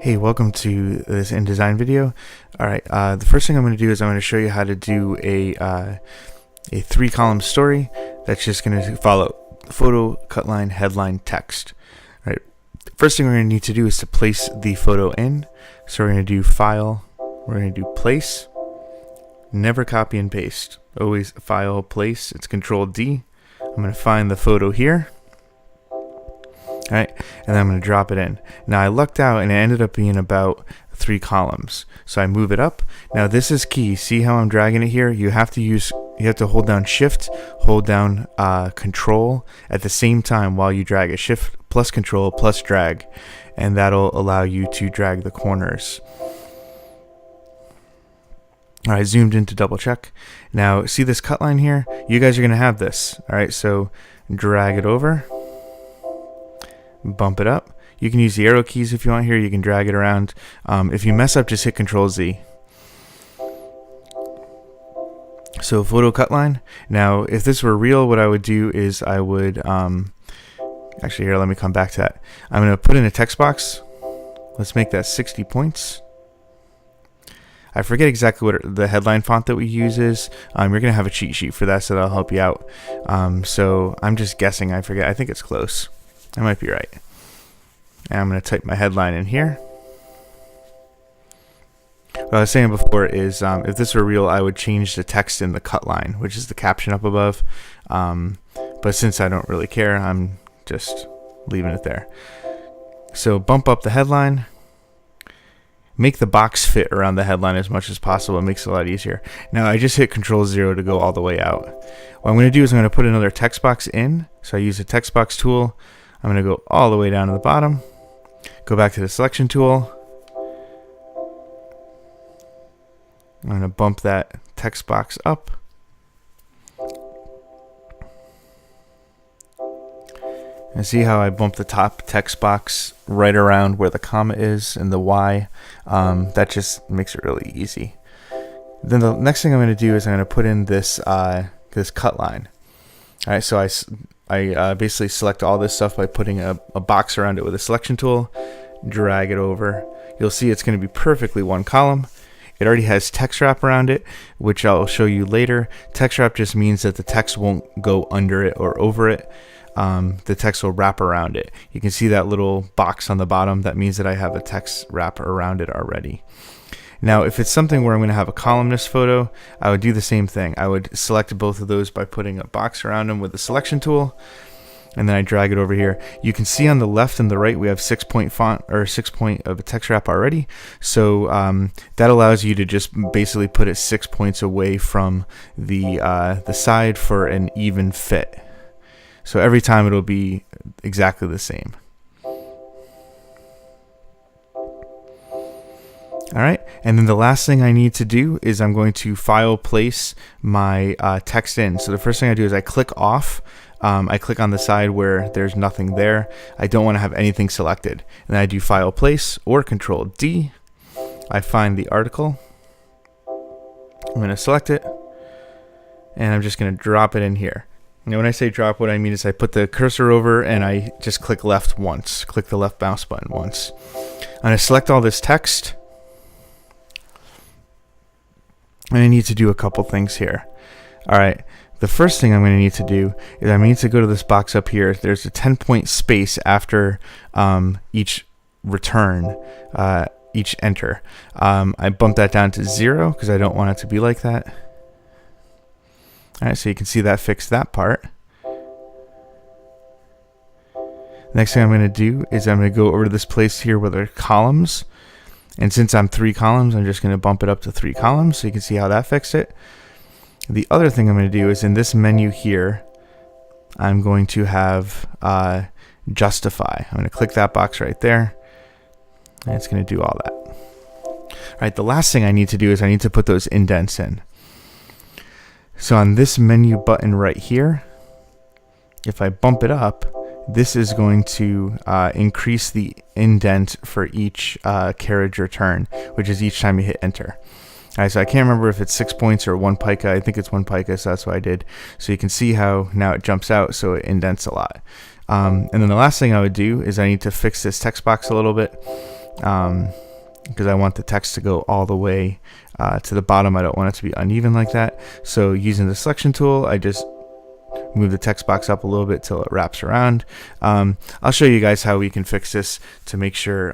Hey, welcome to this InDesign video. Alright, the first thing I'm going to do is I'm going to show you how to do a 3-column story that's just going to follow photo, cut line, headline, text. Alright, first thing we're going to need to do is to place the photo in. So we're going to do File, we're going to do Place, never copy and paste, always File, Place, it's Control D. I'm going to find the photo here. Alright, and then I'm going to drop it in. Now I lucked out and it ended up being about 3 columns. So I move it up. Now this is key. See how I'm dragging it here? You have to hold down Shift, hold down Control at the same time while you drag it. Shift plus Control plus drag, and that'll allow you to drag the corners. Alright, zoomed in to double check. Now see this cut line here? You guys are going to have this. Alright, so drag it over. Bump it up. You can use the arrow keys if you want here. You can drag it around. If you mess up, just hit Control Z. So photo cut line. Now, if this were real, what I would do is I would actually here. Let me come back to that. I'm going to put in a text box. Let's make that 60 points. I forget exactly what the headline font that we use is. You're going to have a cheat sheet for that, so that'll help you out. So I'm just guessing. I forget. I think it's close. I might be right. And I'm going to type my headline in here. What I was saying before is if this were real, I would change the text in the cut line, which is the caption up above. But since I don't really care, I'm just leaving it there. So bump up the headline. Make the box fit around the headline as much as possible. It makes it a lot easier. Now I just hit Control 0 to go all the way out. What I'm going to do is I'm going to put another text box in. So I use the text box tool. I'm going to go all the way down to the bottom, go back to the selection tool. I'm going to bump that text box up. And see how I bump the top text box right around where the comma is and the Y. That just makes it really easy. Then the next thing I'm going to do is I'm going to put in this cut line. All right, so I basically select all this stuff by putting a box around it with a selection tool, drag it over. You'll see it's going to be perfectly 1 column. It already has text wrap around it, which I'll show you later. Text wrap just means that the text won't go under it or over it. The text will wrap around it. You can see that little box on the bottom. That means that I have a text wrap around it already. Now, if it's something where I'm going to have a columnist photo, I would do the same thing. I would select both of those by putting a box around them with the selection tool, and then I drag it over here. You can see on the left and the right we have 6-point font or 6-point of a text wrap already. So that allows you to just basically put it 6 points away from the side for an even fit. So every time it'll be exactly the same. Alright, and then the last thing I need to do is I'm going to file place my text in. So the first thing I do is I click off. I click on the side where there's nothing there. I don't want to have anything selected. And then I do file place or Control D. I find the article. I'm going to select it. And I'm just going to drop it in here. Now when I say drop, what I mean is I put the cursor over and I just click left once. Click the left mouse button once. I'm going to select all this text. And I need to do a couple things here. Alright, the first thing I'm going to need to do is I need to go to this box up here. There's a 10-point space after each return, each enter. I bump that down to 0 because I don't want it to be like that. Alright, so you can see that fixed that part. Next thing I'm going to do is I'm going to go over to this place here where there are columns. And since I'm 3 columns, I'm just going to bump it up to 3 columns so you can see how that fixed it. The other thing I'm going to do is in this menu here, I'm going to have justify. I'm going to click that box right there, and it's going to do all that. All right, the last thing I need to do is I need to put those indents in. So on this menu button right here, if I bump it up, this is going to increase the indent for each carriage return, which is each time you hit enter. Alright, so I can't remember if it's 6 points or 1 pica. I think it's 1 pica, so that's what I did. So you can see how now it jumps out, so it indents a lot. And then the last thing I would do is I need to fix this text box a little bit, because I want the text to go all the way to the bottom. I don't want it to be uneven like that. So using the selection tool, I just move the text box up a little bit till it wraps around. I'll show you guys how we can fix this to make sure,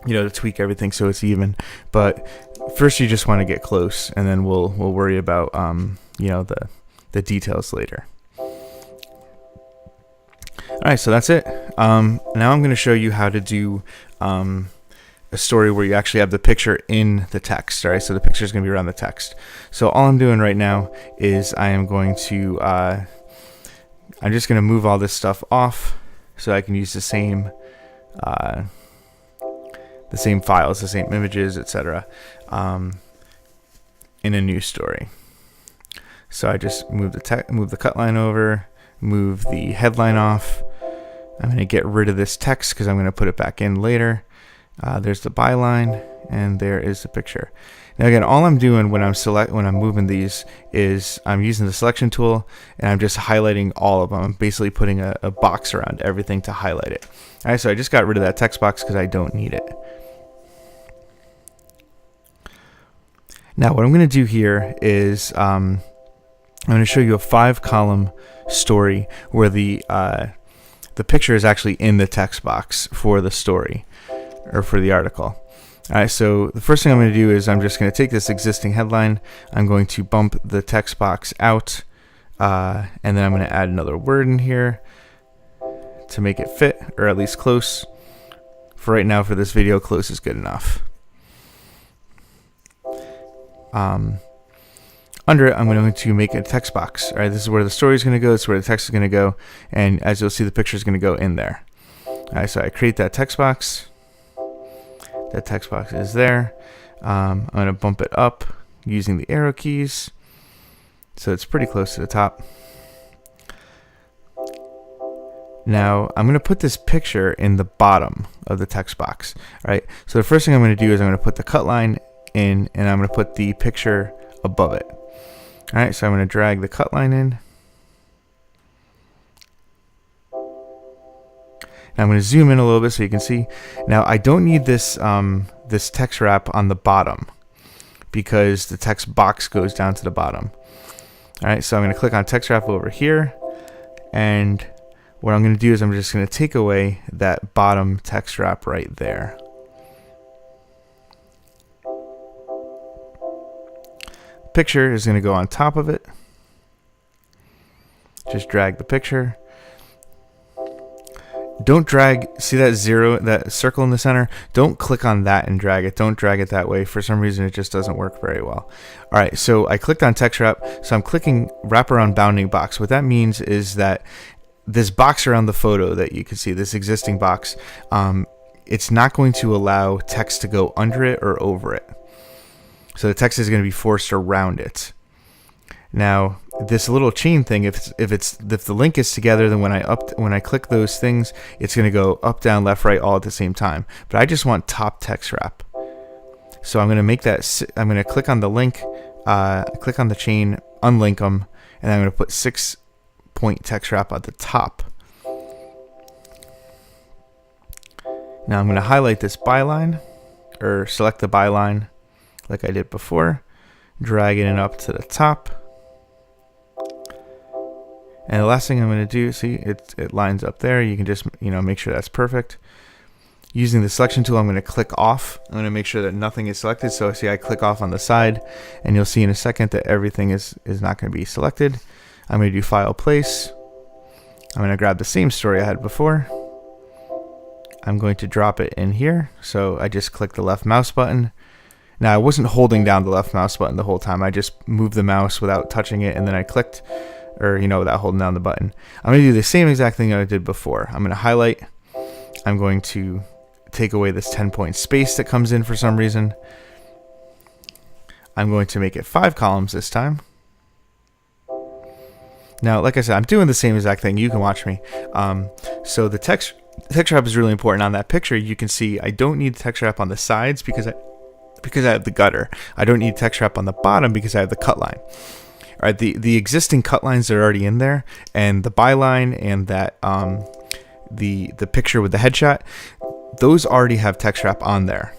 to tweak everything so it's even. But first you just want to get close, and then we'll worry about, the details later. Alright, so that's it. Now I'm going to show you how to do a story where you actually have the picture in the text. Alright, so the picture is going to be around the text. So all I'm doing right now is I am going to, I'm just going to move all this stuff off so I can use the same files, the same images, etc. In a new story. So I just move the cut line over, move the headline off. I'm going to get rid of this text because I'm going to put it back in later. There's the byline, and there is the picture. Now again, all I'm doing when I'm moving these is I'm using the selection tool, and I'm just highlighting all of them. I'm basically putting a box around everything to highlight it. All right, so I just got rid of that text box because I don't need it. Now what I'm going to do here is I'm going to show you a 5-column story where the picture is actually in the text box for the story, or for the article. Alright, so the first thing I'm going to do is I'm just going to take this existing headline, I'm going to bump the text box out, and then I'm going to add another word in here to make it fit, or at least close. For right now, for this video, close is good enough. Under it, I'm going to make a text box. Alright, this is where the story is going to go, this is where the text is going to go, and as you'll see, the picture is going to go in there. Alright, so I create that text box. That text box is there. I'm going to bump it up using the arrow keys, so it's pretty close to the top. Now, I'm going to put this picture in the bottom of the text box. Alright, so the first thing I'm going to do is I'm going to put the cut line in, and I'm going to put the picture above it. Alright, so I'm going to drag the cut line in. Now I'm going to zoom in a little bit so you can see. Now I don't need this this text wrap on the bottom because the text box goes down to the bottom. Alright, so I'm going to click on text wrap over here, and what I'm going to do is I'm just going to take away that bottom text wrap right there. Picture is going to go on top of it. Just drag the picture. Don't drag, see that that circle in the center? Don't click on that and drag it. Don't drag it that way. For some reason, it just doesn't work very well. All right, so I clicked on text wrap. So I'm clicking wrap around bounding box. What that means is that this box around the photo that you can see, this existing box, it's not going to allow text to go under it or over it. So the text is going to be forced around it. Now, this little chain thing, if the link is together, then when I click those things, it's going to go up, down, left, right, all at the same time. But I just want top text wrap. So I'm going to make that. I'm going to click on the link, click on the chain, unlink them, and I'm going to put 6-point text wrap at the top. Now I'm going to highlight this byline, or select the byline like I did before, drag it up to the top. And the last thing I'm going to do, see, it lines up there. You can just, make sure that's perfect. Using the selection tool, I'm going to click off. I'm going to make sure that nothing is selected. So see, I click off on the side, and you'll see in a second that everything is not going to be selected. I'm going to do File, Place. I'm going to grab the same story I had before. I'm going to drop it in here. So I just click the left mouse button. Now, I wasn't holding down the left mouse button the whole time. I just moved the mouse without touching it, and then I clicked, or without holding down the button. I'm going to do the same exact thing that I did before. I'm going to highlight. I'm going to take away this 10-point space that comes in for some reason. I'm going to make it 5 columns this time. Now, like I said, I'm doing the same exact thing. You can watch me. So the text wrap is really important. On that picture, you can see I don't need text wrap on the sides because I have the gutter. I don't need text wrap on the bottom because I have the cut line. right, the existing cut lines that are already in there, and the byline, and that the picture with the headshot, those already have text wrap on there.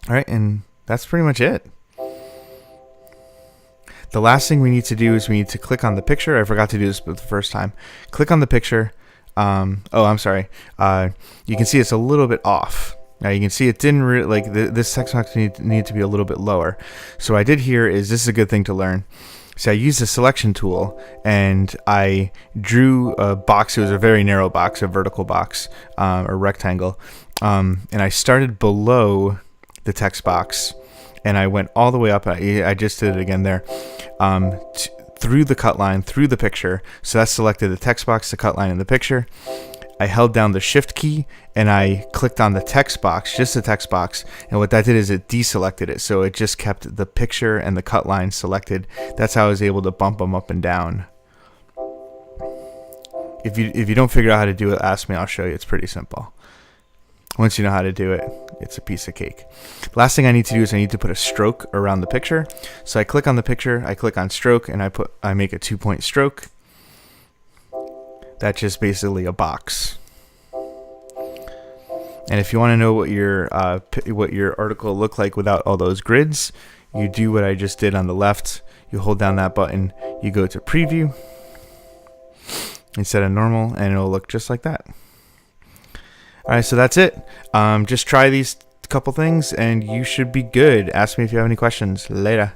All right, and that's pretty much it. The last thing we need to do is we need to click on the picture. I forgot to do this for the first time. Click on the picture. Oh, I'm sorry. You can see it's a little bit off. Now you can see it didn't really, this text box need to be a little bit lower. So what I did here is, this is a good thing to learn. So I used the selection tool and I drew a box. It was a very narrow box, a vertical box, or rectangle. And I started below the text box and I went all the way up. I just did it again there, through the cut line, through the picture. So that selected the text box, the cut line, and the picture. I held down the shift key and I clicked on the text box, just the text box, and what that did is it deselected it, so it just kept the picture and the cut line selected. That's how I was able to bump them up and down. If you don't figure out how to do it, ask me, I'll show you. It's pretty simple. Once you know how to do it, it's a piece of cake. Last thing I need to do is I need to put a stroke around the picture. So I click on the picture, I click on stroke, and I make a 2-point stroke. That's just basically a box. And if you want to know what your article looked like without all those grids, you do what I just did on the left. You hold down that button, you go to preview instead of normal, and it'll look just like that. All right, so that's it. Just try these couple things and you should be good. Ask me if you have any questions. Later.